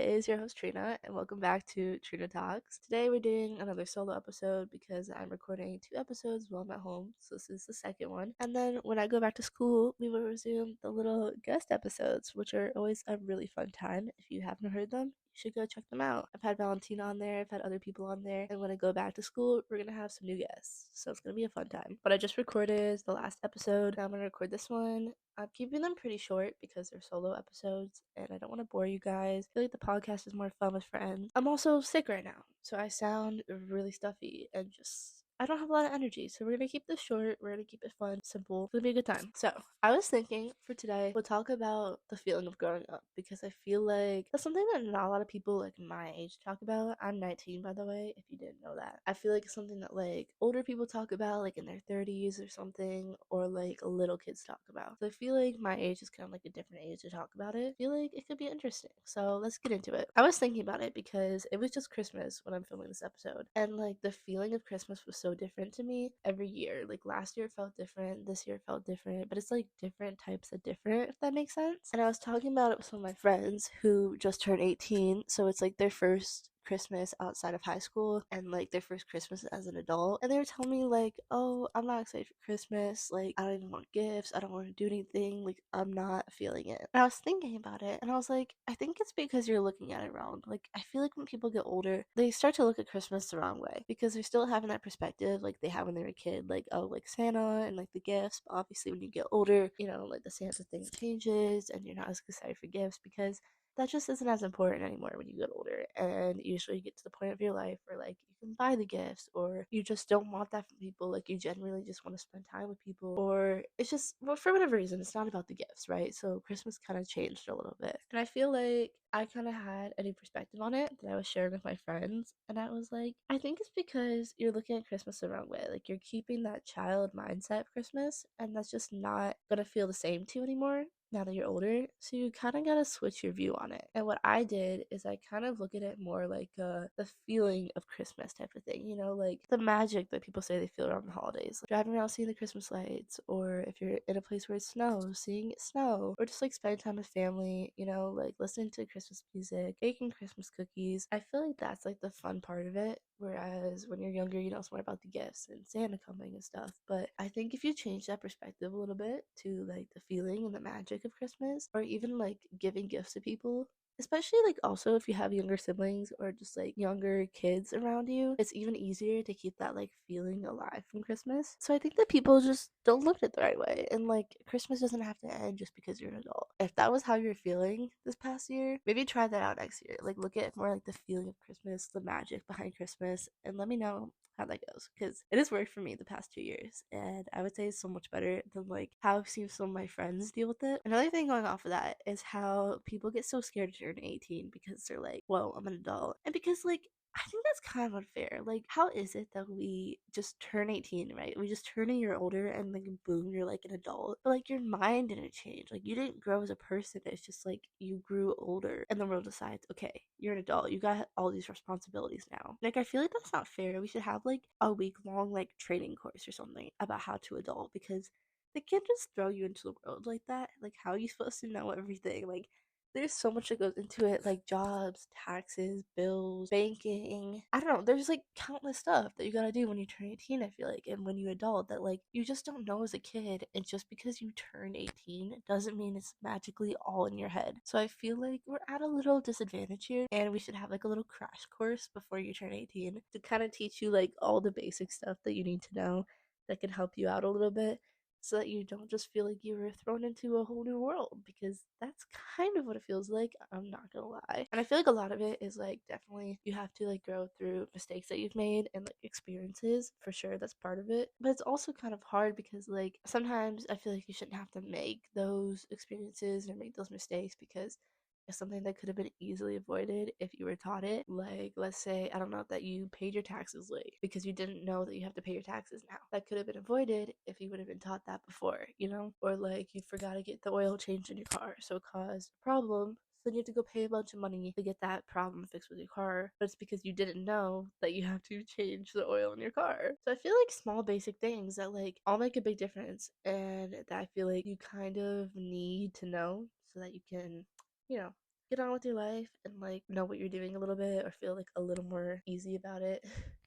it is your host Trina, and welcome back to Trina Talks. Today we're doing another solo episode because I'm recording 2 episodes while I'm at home, so this is the second one. And then when I go back to school, we will resume the little guest episodes, which are always a really fun time. If you haven't heard them, you should go check them out. I've had Valentina on there, I've had other people on there, and when I go back to school, we're gonna have some new guests, so it's gonna be a fun time. But I just recorded the last episode, now I'm gonna record this one. I'm keeping them pretty short because they're solo episodes and I don't want to bore you guys. I feel like the podcast is more fun with friends. I'm also sick right now, so I sound really stuffy and just I don't have a lot of energy. So we're gonna keep this short, we're gonna keep it fun, simple. It's gonna be a good time. So I was thinking for today we'll talk about the feeling of growing up because I feel like that's something that not a lot of people like my age talk about. I'm 19 by the way, if you didn't know that. I feel like it's something that like older people talk about like in their 30s or something, or like little kids talk about. So I feel like my age is kind of like a different age to talk about it. I feel like it could be interesting. So let's get into it. I was thinking about it because it was just Christmas when I'm filming this episode. And like the feeling of Christmas was so different to me every year. Like last year it felt different, this year it felt different, but it's like different types of different, if that makes sense. And I was talking about it with some of my friends who just turned 18, so it's like their first Christmas outside of high school and like their first Christmas as an adult, and they were telling me like, oh, I'm not excited for Christmas, like I don't even want gifts, I don't want to do anything, like I'm not feeling it. And I was thinking about it and I was like, I think it's because you're looking at it wrong. Like I feel like when people get older they start to look at Christmas the wrong way because they're still having that perspective like they had when they were a kid, like oh, like Santa and like the gifts. But obviously when you get older, you know, like the Santa thing changes and you're not as excited for gifts because that just isn't as important anymore when you get older. And usually you get to the point of your life where like you can buy the gifts, or you just don't want that from people, like you genuinely just want to spend time with people, or it's just, well, for whatever reason it's not about the gifts, right? So Christmas kind of changed a little bit, and I feel like I kind of had a new perspective on it that I was sharing with my friends, and I was like, I think it's because you're looking at Christmas the wrong way. Like you're keeping that child mindset of Christmas, and that's just not gonna feel the same to you anymore now that you're older. So you kind of gotta switch your view on it. And what I did is I kind of look at it more like the feeling of Christmas type of thing, you know, like the magic that people say they feel around the holidays. Like driving around seeing the Christmas lights, or if you're in a place where it snows, seeing it snow, or just like spending time with family, you know, like listening to Christmas music, baking Christmas cookies. I feel like that's like the fun part of it. Whereas when you're younger, you know, it's more about the gifts and Santa coming and stuff. But I think if you change that perspective a little bit to like the feeling and the magic of Christmas, or even like giving gifts to people, especially like also if you have younger siblings or just like younger kids around you, it's even easier to keep that like feeling alive from Christmas. So I think that people just don't look at it the right way, and like Christmas doesn't have to end just because you're an adult. If that was how you're feeling this past year, maybe try that out next year. Like look at more like the feeling of Christmas, the magic behind Christmas, and let me know how that goes, because it has worked for me the past 2 years, and I would say it's so much better than like how I've seen some of my friends deal with it. Another thing going off of that is how people get so scared to turn 18 because they're like, whoa, I'm an adult. And because like I think that's kind of unfair. Like, how is it that we just turn 18, right? We just turn a year older and then boom, you're like an adult. But like your mind didn't change. Like you didn't grow as a person. It's just like you grew older and the world decides, okay, you're an adult. You got all these responsibilities now. Like I feel like that's not fair. We should have like a week long like training course or something about how to adult, because they can't just throw you into the world like that. Like how are you supposed to know everything? Like there's so much that goes into it, like jobs, taxes, bills, banking. I don't know. There's like countless stuff that you gotta do when you turn 18, I feel like, and when you adult that like you just don't know as a kid. And just because you turn 18 doesn't mean it's magically all in your head. So I feel like we're at a little disadvantage here, and we should have like a little crash course before you turn 18 to kind of teach you like all the basic stuff that you need to know that can help you out a little bit, so that you don't just feel like you were thrown into a whole new world, because that's kind of what it feels like. I'm not gonna lie. And I feel like a lot of it is like definitely you have to like grow through mistakes that you've made and like experiences, for sure, that's part of it. But it's also kind of hard because like sometimes I feel like you shouldn't have to make those experiences or make those mistakes, because it's something that could have been easily avoided if you were taught it. Like, let's say, I don't know, that you paid your taxes late because you didn't know that you have to pay your taxes now. That could have been avoided if you would have been taught that before, you know? Or like you forgot to get the oil changed in your car, so it caused a problem. So then you have to go pay a bunch of money to get that problem fixed with your car, but it's because you didn't know that you have to change the oil in your car. So I feel like small basic things that like all make a big difference, and that I feel like you kind of need to know so that you can, you know, get on with your life and like know what you're doing a little bit or feel like a little more easy about it.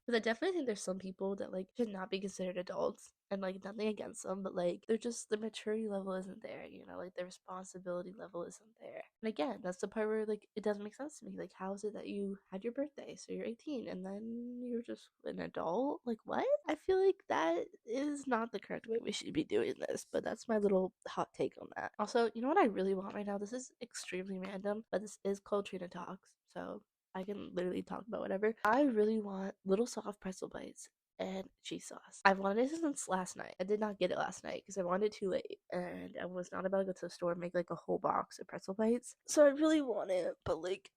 Because I definitely think there's some people that like should not be considered adults, and like nothing against them, but like they're just, the maturity level isn't there, you know, like the responsibility level isn't there. And again, that's the part where like it doesn't make sense to me. Like, how is it that you had your birthday, so you're 18, and then you're just an adult? Like, what? I feel like that is not the correct way we should be doing this, but that's my little hot take on that. Also, you know what I really want right now? This is extremely random, but this is called Trina Talks, so I can literally talk about whatever. I really want little soft pretzel bites and cheese sauce. I've wanted it since last night. I did not get it last night because I wanted it too late, and I was not about to go to the store and make like a whole box of pretzel bites. So I really want it, but like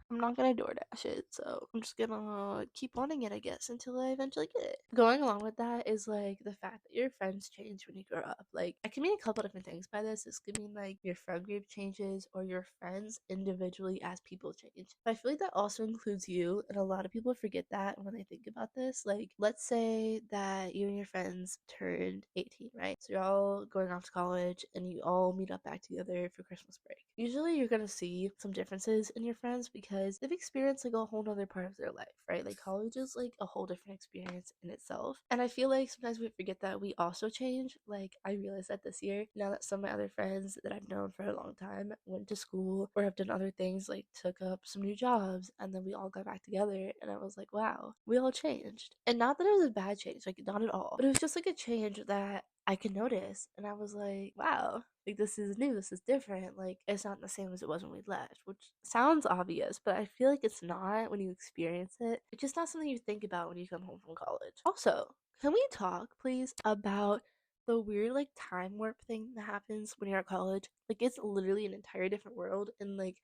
I'm not gonna DoorDash it, so I'm just gonna keep wanting it, I guess, until I eventually get it. Going along with that is like the fact that your friends change when you grow up. Like, I can mean a couple different things by this. This could mean like your friend group changes or your friends individually as people change. But I feel like that also includes you, and a lot of people forget that when they think about this. Like, let's say that you and your friends turned 18, right? So you're all going off to college and you all meet up back together for Christmas break. Usually you're gonna see some differences in your friends because they've experienced like a whole nother part of their life, right? Like, college is like a whole different experience in itself. And I feel like sometimes we forget that we also change. Like, I realized that this year, now that some of my other friends that I've known for a long time went to school or have done other things, like took up some new jobs, and then we all got back together, and I was like, wow, we all changed. And not that it was a bad change, like not at all, but it was just like a change that I could notice. And I was like, wow, like this is new, this is different. Like, it's not the same as it was when we left, which sounds obvious, but I feel like it's not when you experience it. It's just not something you think about when you come home from college. Also, can we talk, please, about the weird like time warp thing that happens when you're at college? Like, it's literally an entire different world, and like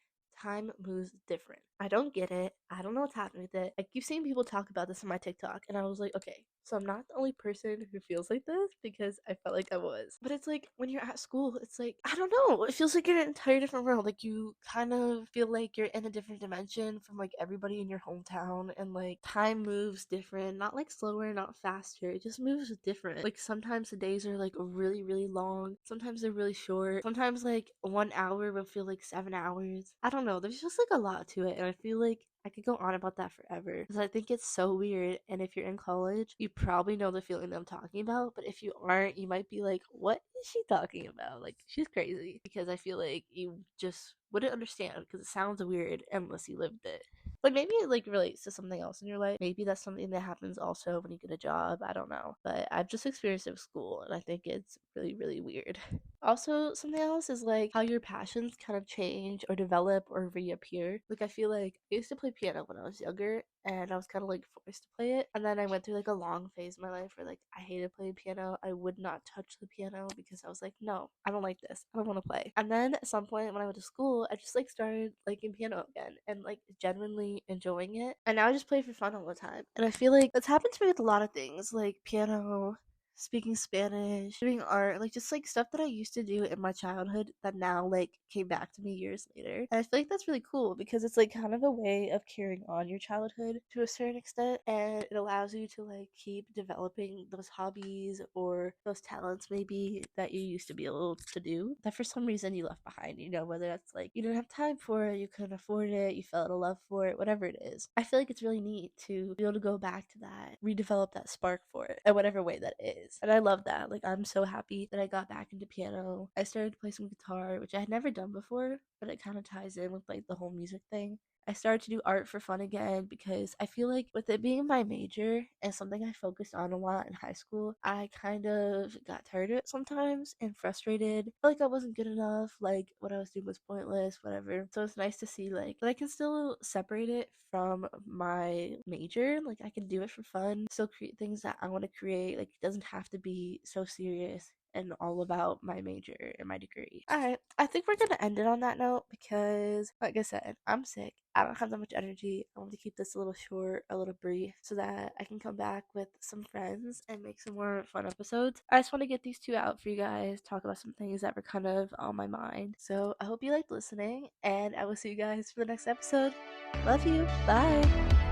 time moves different. I don't get it. I don't know what's happening with it. I keep seeing people talk about this on my TikTok, and I was like, okay, so I'm not the only person who feels like this, because I felt like I was. But it's like when you're at school, it's like, I don't know, it feels like you're in an entire different world. Like, you kind of feel like you're in a different dimension from like everybody in your hometown, and like time moves different, not like slower, not faster. It just moves different. Like, sometimes the days are like really, really long. Sometimes they're really short. Sometimes like 1 hour will feel like 7 hours. I don't know. There's just like a lot to it, and I feel like I could go on about that forever because I think it's so weird. And if you're in college, you probably know the feeling that I'm talking about. But if you aren't, you might be like, what is she talking about? Like, she's crazy. Because I feel like you just wouldn't understand because it sounds weird unless you lived it. Like, maybe it like relates to something else in your life. Maybe that's something that happens also when you get a job. I don't know. But I've just experienced it with school, and I think it's really, really weird. Also, something else is like how your passions kind of change or develop or reappear. Like, I feel like I used to play piano when I was younger, and I was kind of like forced to play it. And then I went through like a long phase in my life where like I hated playing piano. I would not touch the piano because I was like, no, I don't like this. I don't want to play. And then at some point when I went to school, I just like started liking piano again and like genuinely enjoying it. And now I just play for fun all the time. And I feel like that's happened to me with a lot of things, like piano, speaking Spanish, doing art, like just like stuff that I used to do in my childhood that now like came back to me years later. And I feel like that's really cool because it's like kind of a way of carrying on your childhood to a certain extent, and it allows you to like keep developing those hobbies or those talents maybe that you used to be able to do that for some reason you left behind, you know, whether that's like you didn't have time for it, you couldn't afford it, you felt a love for it, whatever it is. I feel like it's really neat to be able to go back to that, redevelop that spark for it in whatever way that is. And I love that. Like, I'm so happy that I got back into piano. I started to play some guitar, which I had never done before, but it kind of ties in with like the whole music thing. I started to do art for fun again because I feel like with it being my major and something I focused on a lot in high school, I kind of got tired of it sometimes and frustrated. Felt like I wasn't good enough, like what I was doing was pointless, whatever. So it's nice to see like that I can still separate it from my major. Like, I can do it for fun, still create things that I want to create. Like, it doesn't have to be so serious and all about my major and my degree. Alright, I think we're gonna end it on that note because, like I said, I'm sick. I don't have that much energy. I want to keep this a little short, a little brief, so that I can come back with some friends and make some more fun episodes. I just want to get these two out for you guys, talk about some things that were kind of on my mind. So I hope you liked listening, and I will see you guys for the next episode. Love you. Bye.